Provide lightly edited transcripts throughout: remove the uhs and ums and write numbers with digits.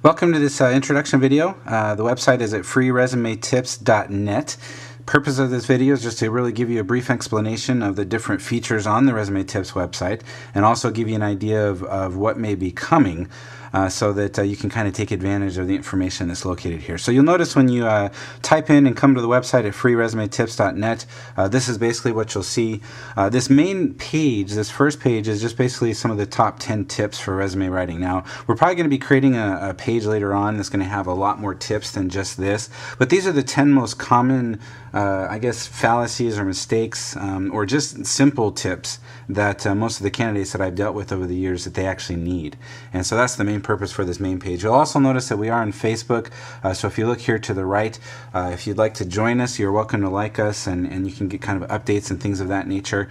Welcome to this introduction video. The website is at freeresumetips.net. Purpose of this video is just to really give you a brief explanation of the different features on the Resume Tips website and also give you an idea of what may be coming so that you can kind of take advantage of the information that's located here. So you'll notice when you type in and come to the website at freeresumetips.net, this is basically what you'll see. This main page, this first page, is just basically some of the top 10 tips for resume writing. Now, we're probably going to be creating a page later on that's going to have a lot more tips than just this, but these are the 10 most common I guess fallacies or mistakes or just simple tips that most of the candidates that I've dealt with over the years that they actually need. And so that's the main purpose for this main page. You'll also notice that we are on Facebook, so if you look here to the right, if you'd like to join us, you're welcome to like us, and you can get kind of updates and things of that nature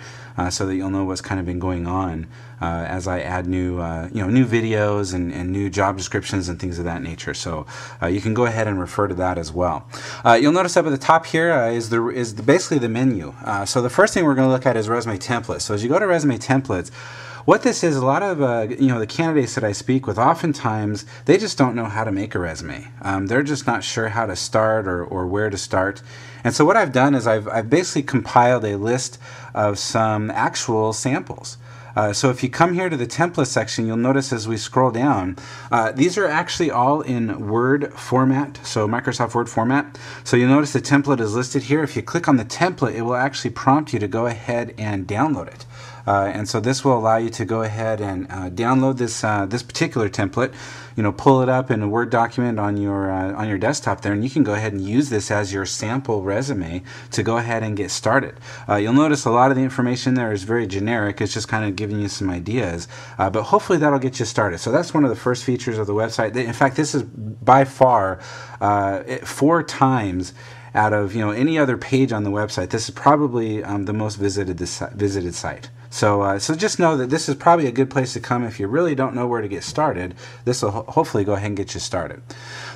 so that you'll know what's kind of been going on as I add new new videos and new job descriptions and things of that nature. So you can go ahead and refer to that as well. You'll notice up at the top here is basically the menu. So the first thing we're going to look at is resume templates. So as you go to resume templates, what this is, a lot of the candidates that I speak with, oftentimes they just don't know how to make a resume. They're just not sure how to start or where to start. And so what I've done is I've basically compiled a list of some actual samples. So if you come here to the template section, you'll notice as we scroll down, these are actually all in Word format, so Microsoft Word format. So you'll notice the template is listed here. If you click on the template, it will actually prompt you to go ahead and download it. And so this will allow you to go ahead and download this particular template, pull it up in a Word document on your desktop there, and you can go ahead and use this as your sample resume to go ahead and get started. You'll notice a lot of the information there is very generic. It's just kind of giving you some ideas, but hopefully that'll get you started. So that's one of the first features of the website. In fact, this is by far 4 times out of any other page on the website. This is probably the most visited site. So just know that this is probably a good place to come if you really don't know where to get started. This will hopefully go ahead and get you started.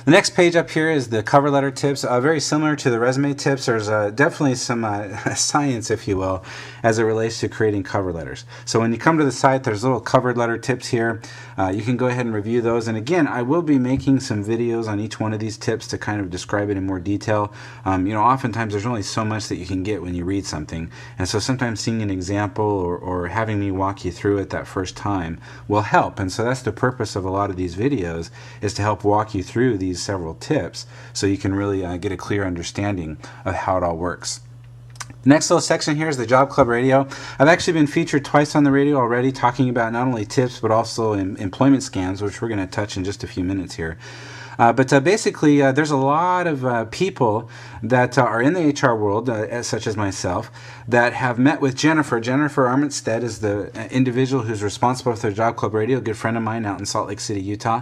The next page up here is the cover letter tips. Very similar to the resume tips. There's definitely some science, if you will, as it relates to creating cover letters. So when you come to the site, there's little cover letter tips here. You can go ahead and review those. And again, I will be making some videos on each one of these tips to kind of describe it in more detail. Oftentimes there's only so much that you can get when you read something. And so sometimes seeing an example or having me walk you through it that first time will help. And so that's the purpose of a lot of these videos, is to help walk you through these several tips so you can really get a clear understanding of how it all works. The next little section here is the Job Club Radio. I've actually been featured twice on the radio already, talking about not only tips but also employment scams, which we're going to touch in just a few minutes here. But basically, there's a lot of people that are in the HR world, such as myself, that have met with Jennifer. Jennifer Armitstead is the individual who's responsible for the Job Club Radio, a good friend of mine out in Salt Lake City, Utah.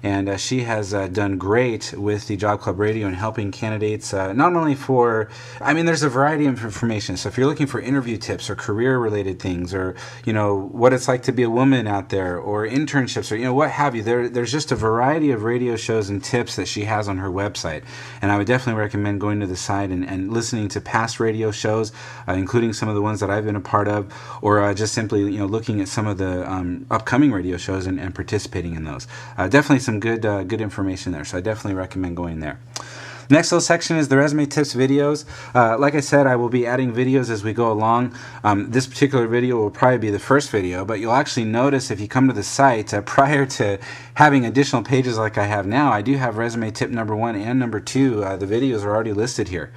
And she has done great with the Job Club Radio and helping candidates not only for, there's a variety of information. So if you're looking for interview tips or career-related things, or what it's like to be a woman out there, or internships, or what have you, there's just a variety of radio shows and tips that she has on her website. And I would definitely recommend going to the site and listening to past radio shows, including some of the ones that I've been a part of, or just simply looking at some of the upcoming radio shows and participating in those. Definitely some good information there, so I definitely recommend going there. Next little section is the resume tips videos. Like I said, I will be adding videos as we go along. This particular video will probably be the first video, but you'll actually notice if you come to the site, prior to having additional pages like I have now, I do have resume tip number 1 and number 2. The videos are already listed here.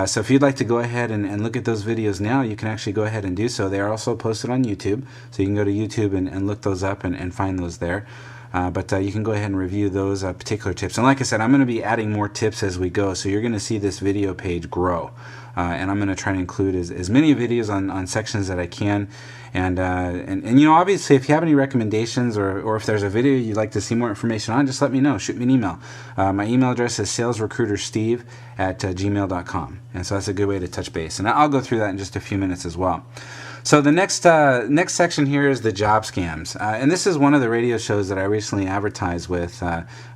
So if you'd like to go ahead and look at those videos now, you can actually go ahead and do so. They are also posted on YouTube, so you can go to YouTube and look those up and find those there. But you can go ahead and review those particular tips. And like I said, I'm going to be adding more tips as we go, so you're going to see this video page grow. And I'm going to try to include as many videos on sections that I can. And obviously, if you have any recommendations or if there's a video you'd like to see more information on, just let me know. Shoot me an email. My email address is salesrecruitersteve@gmail.com. And so that's a good way to touch base. And I'll go through that in just a few minutes as well. So the next section here is the job scams, and this is one of the radio shows that I recently advertised with,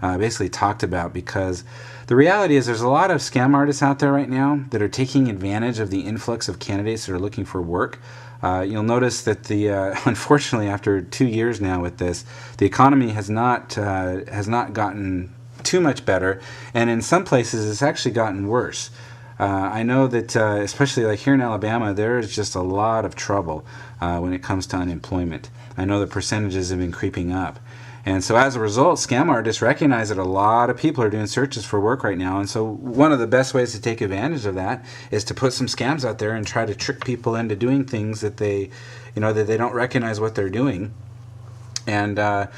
basically talked about, because the reality is there's a lot of scam artists out there right now that are taking advantage of the influx of candidates that are looking for work. You'll notice that unfortunately, after 2 years now with this, the economy has not gotten too much better, and in some places it's actually gotten worse. I know that especially like here in Alabama, there is just a lot of trouble when it comes to unemployment. I know the percentages have been creeping up. And so as a result, scam artists recognize that a lot of people are doing searches for work right now. And so one of the best ways to take advantage of that is to put some scams out there and try to trick people into doing things that they don't recognize what they're doing. And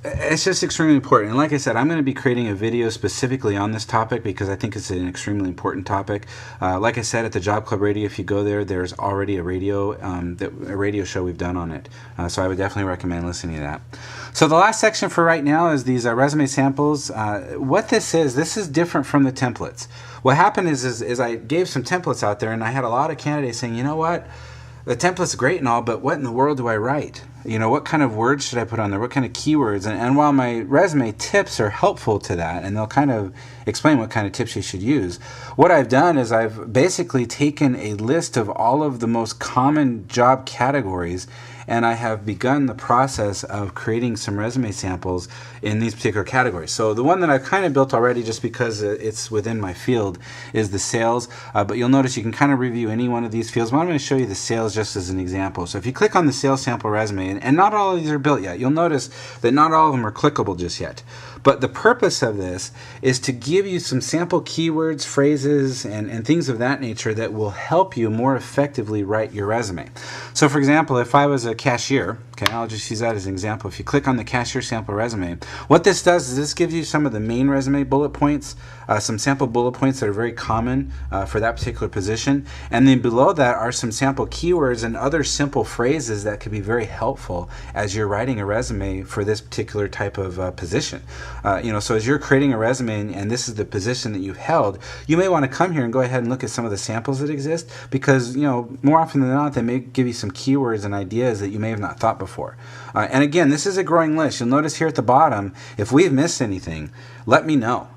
it's just extremely important. And like I said, I'm going to be creating a video specifically on this topic because I think it's an extremely important topic. Like I said, at the Job Club Radio, if you go there, there's already a radio show we've done on it. So I would definitely recommend listening to that. So the last section for right now is these resume samples. What this is different from the templates. What happened is I gave some templates out there, and I had a lot of candidates saying, you know what? The template's great and all, but what in the world do I write? You know, what kind of words should I put on there? What kind of keywords? And while my resume tips are helpful to that, and they'll kind of explain what kind of tips you should use, what I've done is I've basically taken a list of all of the most common job categories, and I have begun the process of creating some resume samples in these particular categories. So the one that I've kind of built already, just because it's within my field, is the sales. But you'll notice you can kind of review any one of these fields. But I'm going to show you the sales just as an example. So if you click on the sales sample resume, and not all of these are built yet, you'll notice that not all of them are clickable just yet. But the purpose of this is to give you some sample keywords, phrases, and things of that nature that will help you more effectively write your resume. So for example, if I was a cashier, okay, I'll just use that as an example. If you click on the cashier sample resume, what this does is this gives you some of the main resume bullet points, some sample bullet points that are very common for that particular position. And then below that are some sample keywords and other simple phrases that could be very helpful as you're writing a resume for this particular type of position. So as you're creating a resume and this is the position that you've held, you may want to come here and go ahead and look at some of the samples that exist, because more often than not they may give you some keywords and ideas that you may have not thought before. And again, this is a growing list. You'll notice here at the bottom, if we've missed anything, let me know.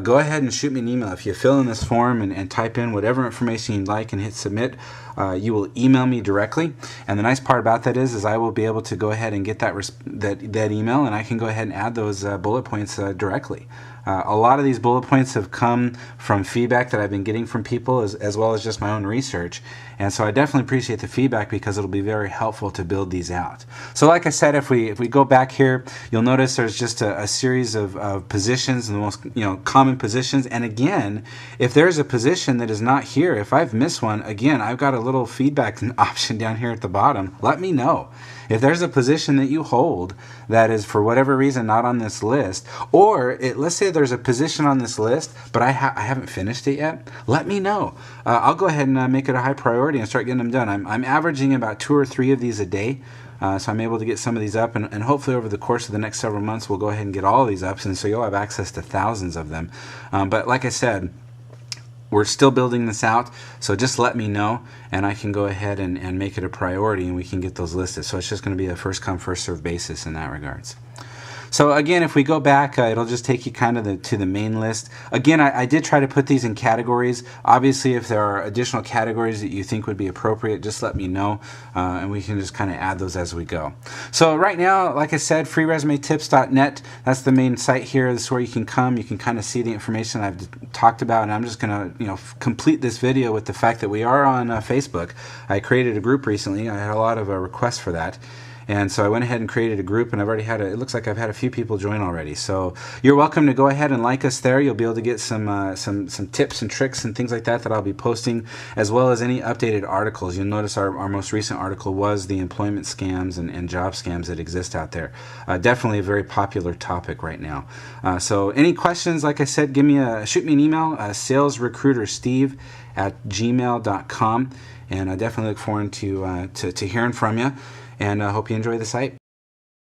Go ahead and shoot me an email. If you fill in this form and type in whatever information you'd like and hit submit, you will email me directly. And the nice part about that is I will be able to go ahead and get that email, and I can go ahead and add those bullet points directly. A lot of these bullet points have come from feedback that I've been getting from people, as well as just my own research. And so I definitely appreciate the feedback, because it'll be very helpful to build these out. So like I said, if we go back here, you'll notice there's just a series of positions, and the most common positions. And again, if there's a position that is not here, if I've missed one, again, I've got a little feedback option down here at the bottom. Let me know. If there's a position that you hold that is for whatever reason not on this list, or let's say there's a position on this list but I haven't finished it yet, let me know. I'll go ahead and make it a high priority and start getting them done. I'm averaging about 2 or 3 of these a day. So I'm able to get some of these up, and hopefully over the course of the next several months we'll go ahead and get all of these up, and so you'll have access to thousands of them. But like I said, we're still building this out, so just let me know, and I can go ahead and make it a priority, and we can get those listed. So it's just going to be a first come, first served basis in that regards. So again, if we go back, it'll just take you kind of to the main list. Again, I did try to put these in categories. Obviously, if there are additional categories that you think would be appropriate, just let me know, and we can just kind of add those as we go. So right now, like I said, freeresumetips.net, that's the main site here. This is where you can come. You can kind of see the information I've talked about, and I'm just going to complete this video with the fact that we are on Facebook. I created a group recently. I had a lot of requests for that. And so I went ahead and created a group, and I've already had it looks like I've had a few people join already. So you're welcome to go ahead and like us there. You'll be able to get some tips and tricks and things like that I'll be posting, as well as any updated articles. You'll notice our most recent article was the employment scams and job scams that exist out there. Definitely a very popular topic right now. So any questions, like I said, shoot me an email, salesrecruitersteve@gmail.com, and I definitely look forward to hearing from you. And I hope you enjoy the site.